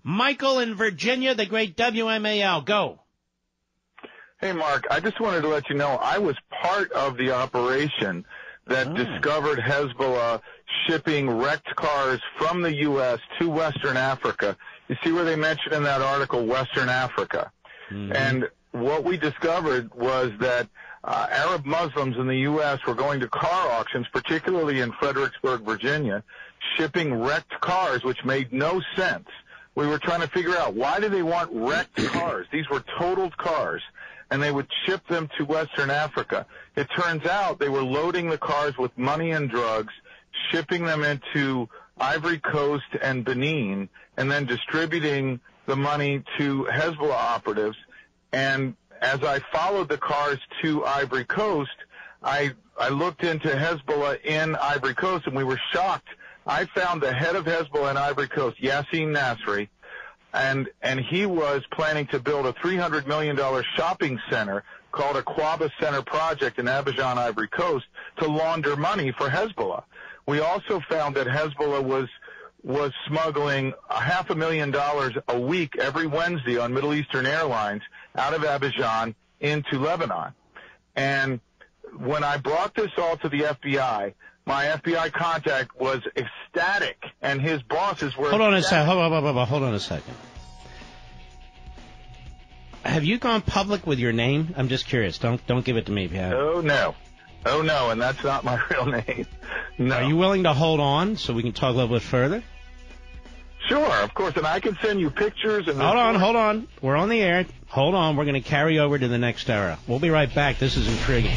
Michael in Virginia, the great WMAL. Go. Hey, Mark, I just wanted to let you know I was part of the operation that discovered Hezbollah shipping wrecked cars from the U.S. to Western Africa. You see where they mentioned in that article Western Africa. Mm-hmm. And what we discovered was that Arab Muslims in the U.S. were going to car auctions, particularly in Fredericksburg, Virginia, shipping wrecked cars, which made no sense. We were trying to figure out, why do they want wrecked cars? These were totaled cars, and they would ship them to Western Africa. It turns out they were loading the cars with money and drugs, shipping them into Ivory Coast and Benin, and then distributing the money to Hezbollah operatives. And as I followed the cars to Ivory Coast, I looked into Hezbollah in Ivory Coast, and we were shocked. I found the head of Hezbollah in Ivory Coast, Yassin Nasri, and he was planning to build a $300 million shopping center called Aquaba Center Project in Abidjan, Ivory Coast, to launder money for Hezbollah. We also found that Hezbollah was smuggling $500,000 a week every Wednesday on Middle Eastern Airlines out of Abidjan into Lebanon. And when I brought this all to the FBI, my FBI contact was ecstatic, and his bosses were Hold on a second. Have you gone public with your name? I'm just curious. Don't give it to me if you have. Oh, no, and that's not my real name. No. Are you willing to hold on so we can talk a little bit further? Sure, of course, and I can send you pictures. And Hold on. We're on the air. Hold on. We're going to carry over to the next era. We'll be right back. This is intriguing.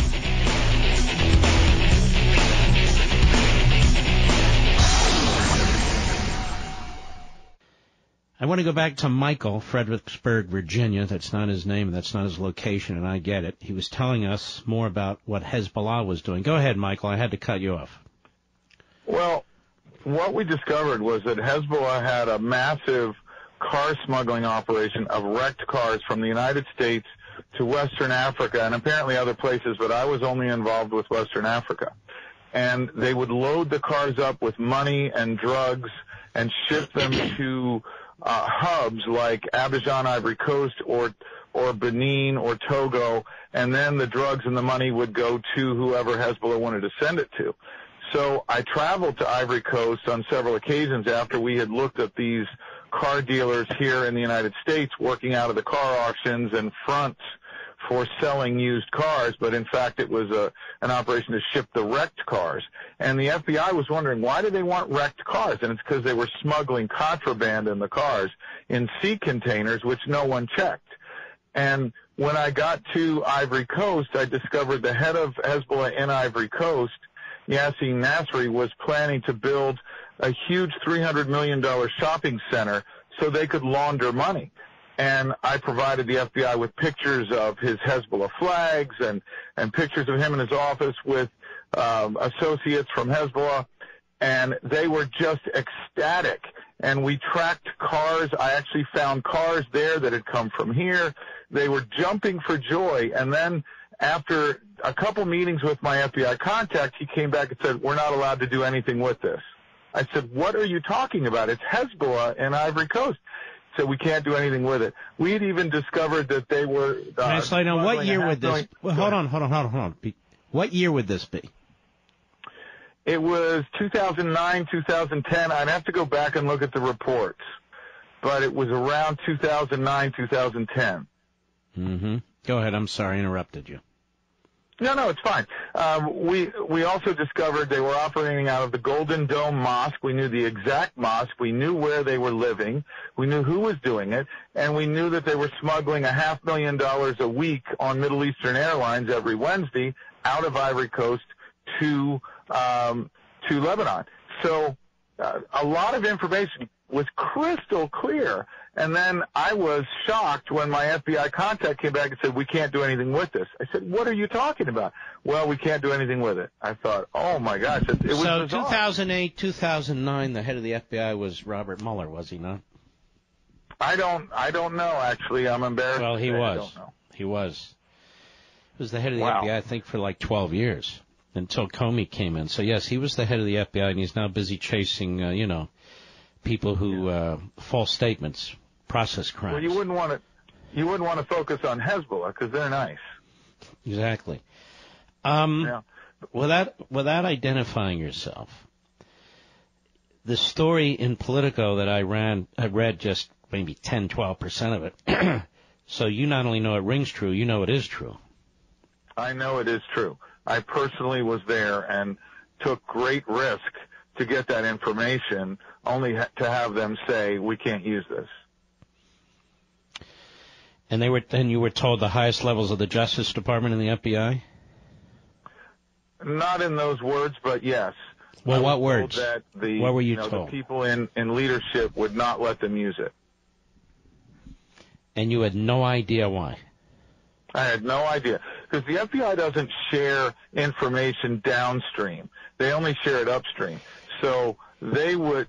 I want to go back to Michael, Fredericksburg, Virginia. That's not his name. That's not his location, and I get it. He was telling us more about what Hezbollah was doing. Go ahead, Michael. I had to cut you off. Well, what we discovered was that Hezbollah had a massive car smuggling operation of wrecked cars from the United States to Western Africa and apparently other places, but I was only involved with Western Africa. And they would load the cars up with money and drugs and ship them to hubs like Abidjan, Ivory Coast, or Benin or Togo, and then the drugs and the money would go to whoever Hezbollah wanted to send it to. So I traveled to Ivory Coast on several occasions after we had looked at these car dealers here in the United States working out of the car auctions and fronts for selling used cars, but in fact it was an operation to ship the wrecked cars. And the FBI was wondering, why do they want wrecked cars? And it's because they were smuggling contraband in the cars in sea containers, which no one checked. And when I got to Ivory Coast, I discovered the head of Hezbollah in Ivory Coast, Yassin Nasri, was planning to build a huge $300 million shopping center so they could launder money. And I provided the FBI with pictures of his Hezbollah flags and pictures of him in his office with associates from Hezbollah, and they were just ecstatic. And we tracked cars. I actually found cars there that had come from here. They were jumping for joy. And then after a couple meetings with my FBI contact, he came back and said, "We're not allowed to do anything with this." I said, "What are you talking about? It's Hezbollah in Ivory Coast." So we can't do anything with it. We had even discovered that they were... Can I slow down? What year would this... Well, hold on. What year would this be? It was 2009, 2010. I'd have to go back and look at the reports. But it was around 2009, 2010. Mm-hmm. Go ahead. I'm sorry I interrupted you. No, it's fine. We also discovered they were operating out of the Golden Dome Mosque. We knew the exact mosque. We knew where they were living. We knew who was doing it. And we knew that they were smuggling $500,000 a week on Middle Eastern Airlines every Wednesday out of Ivory Coast to Lebanon. So a lot of information was crystal clear. And then I was shocked when my FBI contact came back and said, "We can't do anything with this." I said, "What are you talking about?" "Well, we can't do anything with it." I thought, oh, my gosh. It was so bizarre. 2008, 2009, the head of the FBI was Robert Mueller, was he not? I don't know, actually. I'm embarrassed. Well, he was. I don't know. He was the head of the FBI, I think, for like 12 years until Comey came in. So, yes, he was the head of the FBI, and he's now busy chasing, people who false statements, process crimes. Well, you wouldn't want to focus on Hezbollah because they're nice. Exactly. Yeah. Without identifying yourself, the story in Politico that I read just maybe 10, 12% of it. So you not only know it rings true, you know it is true. I know it is true. I personally was there and took great risk to get that information, only to have them say, we can't use this. And you were told the highest levels of the Justice Department and the FBI? Not in those words, but yes. Well, what words? That what were you told? The people in leadership would not let them use it. And you had no idea why? I had no idea. Because the FBI doesn't share information downstream. They only share it upstream. So they would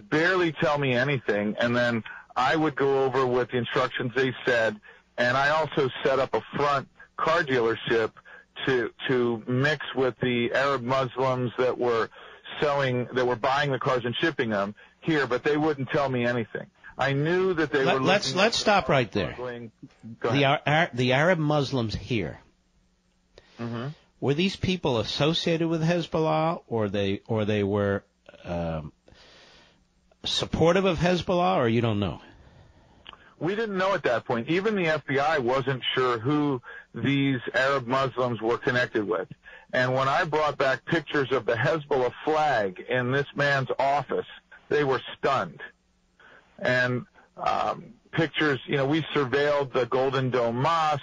barely tell me anything, and then I would go over with the instructions they said, and I also set up a front car dealership to mix with the Arab Muslims that were buying the cars and shipping them here, but they wouldn't tell me anything. I knew that they were. Let's stop right there. The Arab Muslims here. Mm-hmm. Were these people associated with Hezbollah, or they were supportive of Hezbollah, or you don't know? We didn't know at that point. Even the FBI wasn't sure who these Arab Muslims were connected with. And when I brought back pictures of the Hezbollah flag in this man's office, they were stunned. And pictures, we surveilled the Golden Dome Mosque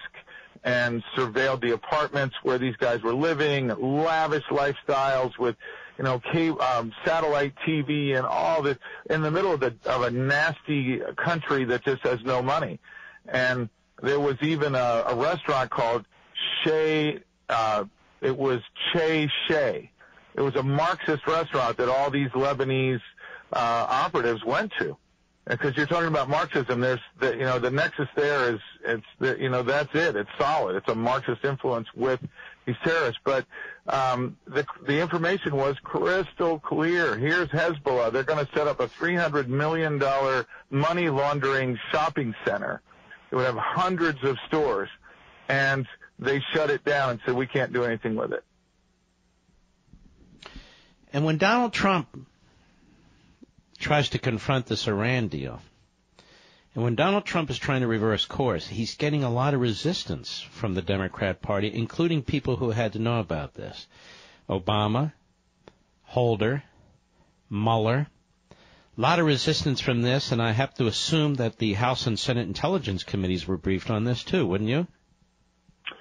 and surveilled the apartments where these guys were living, lavish lifestyles with, satellite TV and all this in the middle of a nasty country that just has no money. And there was even a restaurant called it was Che She. It was a Marxist restaurant that all these Lebanese operatives went to. Because you're talking about Marxism, there's the nexus there is that's it. It's solid. It's a Marxist influence with these terrorists. But the information was crystal clear. Here's Hezbollah. They're going to set up a $300 million money laundering shopping center. It would have hundreds of stores, and they shut it down and said we can't do anything with it. And when Donald Trump tries to confront this Iran deal, and when Donald Trump is trying to reverse course, he's getting a lot of resistance from the Democrat Party, including people who had to know about this. Obama, Holder, Mueller. A lot of resistance from this, and I have to assume that the House and Senate Intelligence Committees were briefed on this too, wouldn't you?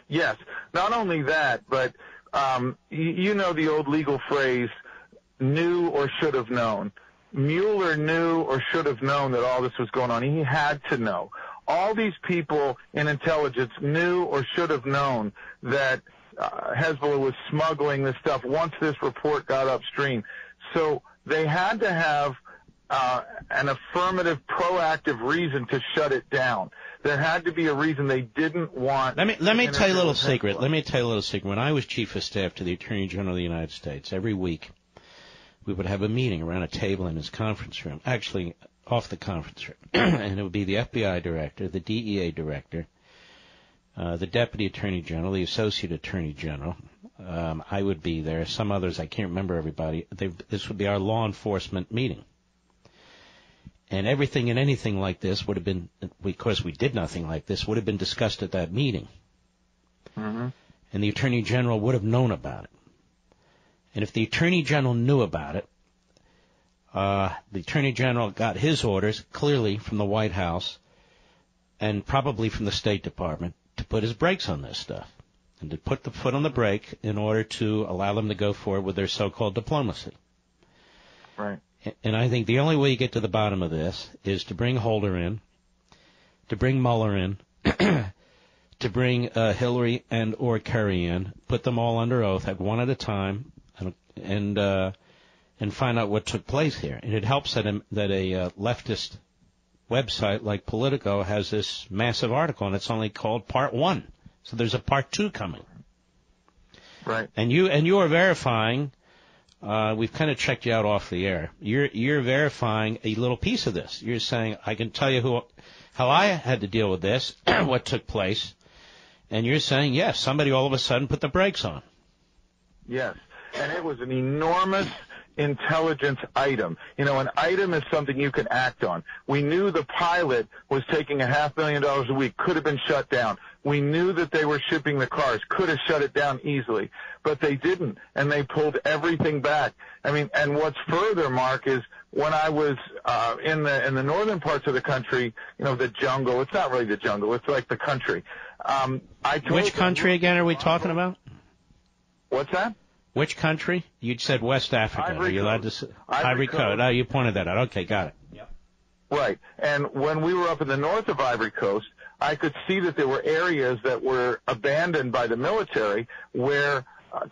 Yes. Not only that, but you know the old legal phrase, knew or should have known. Mueller knew or should have known that all this was going on. He had to know. All these people in intelligence knew or should have known that Hezbollah was smuggling this stuff once this report got upstream. So they had to have an affirmative, proactive reason to shut it down. There had to be a reason they didn't want. Let me tell you a little secret. Let me tell you a little secret. When I was Chief of Staff to the Attorney General of the United States, every week we would have a meeting around a table in his conference room, actually off the conference room, and it would be the FBI director, the DEA director, the Deputy Attorney General, the Associate Attorney General. I would be there. Some others, I can't remember everybody. This would be our law enforcement meeting. And everything and anything like this would have been, because we did nothing like this, would have been discussed at that meeting. Mm-hmm. And the Attorney General would have known about it. And if the Attorney General knew about it, the Attorney General got his orders clearly from the White House and probably from the State Department to put his brakes on this stuff and to put the foot on the brake in order to allow them to go forward with their so-called diplomacy. Right. And I think the only way you get to the bottom of this is to bring Holder in, to bring Mueller in, to bring Hillary and or Kerry in, put them all under oath at one at a time, and find out what took place here. And it helps that a leftist website like Politico has this massive article, and it's only called Part 1. So there's a Part 2 coming. Right. And you are verifying we've kind of checked you out off the air. You're verifying a little piece of this. You're saying, I can tell you how I had to deal with this, what took place, and you're saying, yes, somebody all of a sudden put the brakes on. Yes, and it was an enormous intelligence item. You know, an item is something you can act on. We knew the pilot was taking $500,000 a week, could have been shut down. We knew that they were shipping the cars, could have shut it down easily, but they didn't, and they pulled everything back. I mean, and what's further, Mark, is when I was in the northern parts of the country, you know, the jungle. It's not really the jungle; it's like the country. Which country again are we talking about? What's that? Which country? You said West Africa. Are you allowed to say Ivory Coast? Oh, you pointed that out. Okay, got it. Yep. Right. And when we were up in the north of Ivory Coast, I could see that there were areas that were abandoned by the military where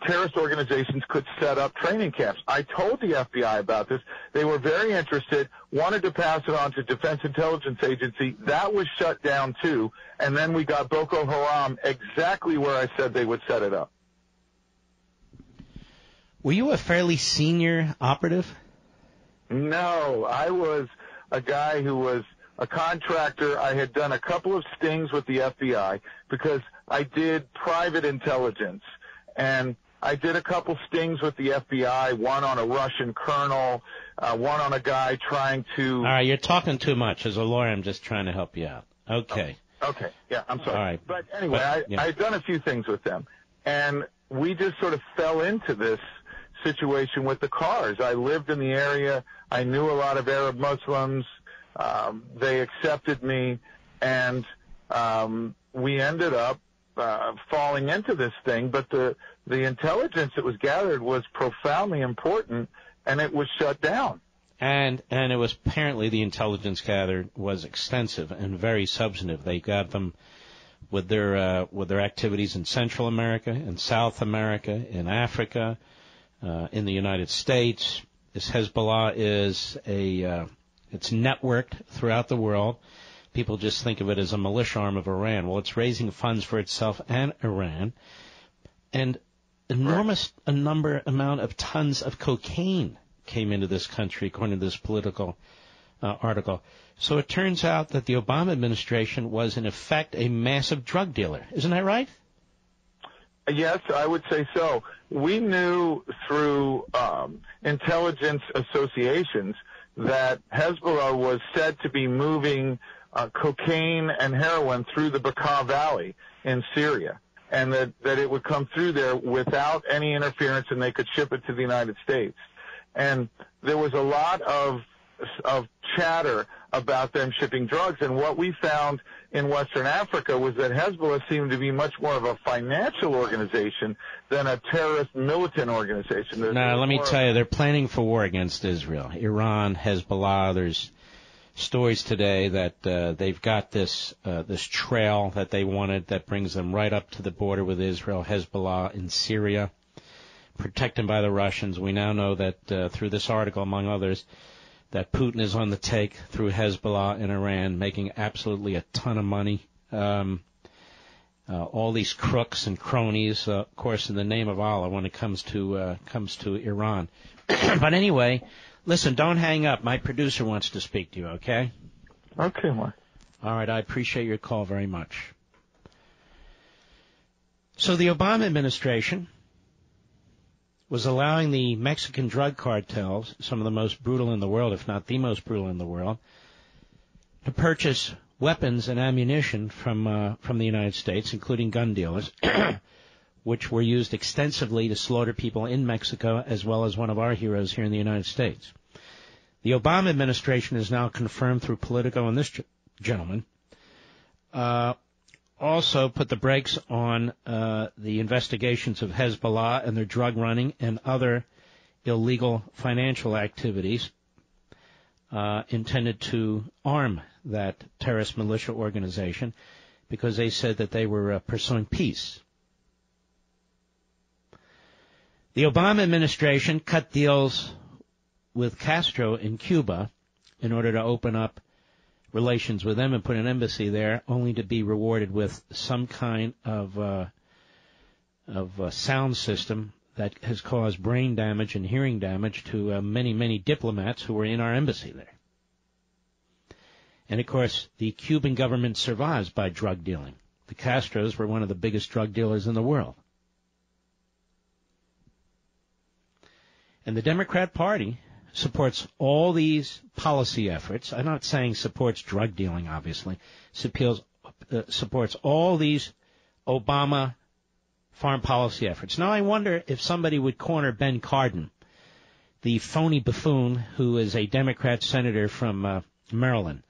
terrorist organizations could set up training camps. I told the FBI about this. They were very interested, wanted to pass it on to Defense Intelligence Agency. That was shut down, too. And then we got Boko Haram exactly where I said they would set it up. Were you a fairly senior operative? No, I was a guy who was a contractor. I had done a couple of stings with the FBI because I did private intelligence. And I did a couple stings with the FBI, one on a Russian colonel, one on a guy trying to... All right, you're talking too much. As a lawyer, I'm just trying to help you out. Okay. Okay, yeah, I'm sorry. All right. But anyway, I'd done a few things with them. And we just sort of fell into this situation with the cars. I lived in the area. I knew a lot of Arab Muslims. They accepted me, and we ended up falling into this thing. But the intelligence that was gathered was profoundly important, and it was shut down. And it was apparently the intelligence gathered was extensive and very substantive. They got them with their activities in Central America, in South America, in Africa, in the United States. This Hezbollah is it's networked throughout the world. People just think of it as a militia arm of Iran. Well, it's raising funds for itself and Iran, and enormous amount of tons of cocaine came into this country, according to this political article. So it turns out that the Obama administration was, in effect, a massive drug dealer. Isn't that right? Yes, I would say so. We knew through intelligence associations that Hezbollah was said to be moving cocaine and heroin through the Bekaa Valley in Syria, and that it would come through there without any interference, and they could ship it to the United States. And there was a lot of chatter about them shipping drugs, and what we found in Western Africa was that Hezbollah seemed to be much more of a financial organization than a terrorist militant organization. Now, let me tell you, they're planning for war against Israel. Iran, Hezbollah, there's stories today that they've got this trail that they wanted that brings them right up to the border with Israel, Hezbollah in Syria, protected by the Russians. We now know that through this article, among others, that Putin is on the take through Hezbollah in Iran, making absolutely a ton of money. All these crooks and cronies, of course, in the name of Allah, when it comes to Iran. But anyway, listen, don't hang up. My producer wants to speak to you. Okay? Okay, Mark. All right. I appreciate your call very much. So the Obama administration was allowing the Mexican drug cartels, some of the most brutal in the world, if not the most brutal in the world, to purchase weapons and ammunition from the United States, including gun dealers, which were used extensively to slaughter people in Mexico, as well as one of our heroes here in the United States. The Obama administration has now confirmed through Politico and this gentleman also put the brakes on the investigations of Hezbollah and their drug running and other illegal financial activities intended to arm that terrorist militia organization because they said that they were pursuing peace. The Obama administration cut deals with Castro in Cuba in order to open up relations with them and put an embassy there, only to be rewarded with some kind of sound system that has caused brain damage and hearing damage to many, many diplomats who were in our embassy there. And, of course, the Cuban government survives by drug dealing. The Castros were one of the biggest drug dealers in the world. And the Democrat Party supports all these policy efforts. I'm not saying supports drug dealing, obviously. Supports all these Obama foreign policy efforts. Now, I wonder if somebody would corner Ben Cardin, the phony buffoon who is a Democrat senator from Maryland,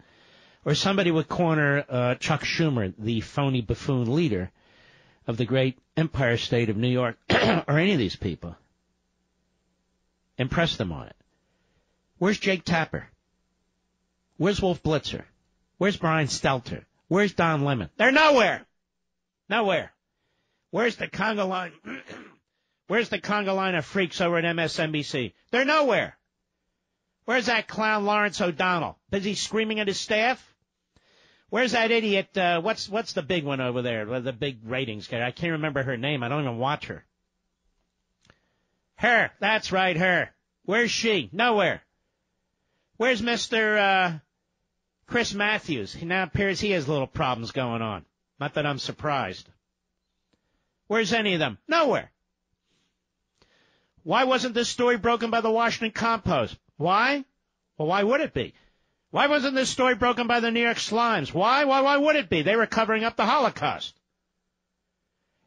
or somebody would corner Chuck Schumer, the phony buffoon leader of the great empire state of New York, or any of these people, and press them on it. Where's Jake Tapper? Where's Wolf Blitzer? Where's Brian Stelter? Where's Don Lemon? They're nowhere. Nowhere. Where's the conga line? Where's the conga line of freaks over at MSNBC? They're nowhere. Where's that clown Lawrence O'Donnell? Busy screaming at his staff? Where's that idiot? What's the big one over there? The big ratings guy. I can't remember her name. I don't even watch her. Her. That's right, her. Where's she? Nowhere. Where's Mr. Chris Matthews? He now appears he has little problems going on. Not that I'm surprised. Where's any of them? Nowhere. Why wasn't this story broken by the Washington Compost? Why? Well, why would it be? Why wasn't this story broken by the New York Slimes? Why? Why would it be? They were covering up the Holocaust.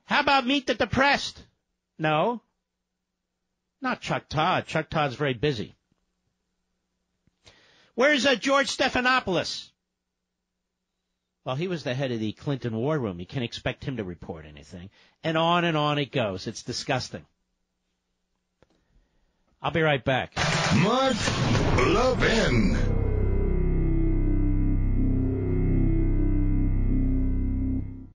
How about Meet the Depressed? No. Not Chuck Todd. Chuck Todd's very busy. Where's George Stephanopoulos? Well, he was the head of the Clinton War Room. You can't expect him to report anything. And on it goes. It's disgusting. I'll be right back. Mark Levin.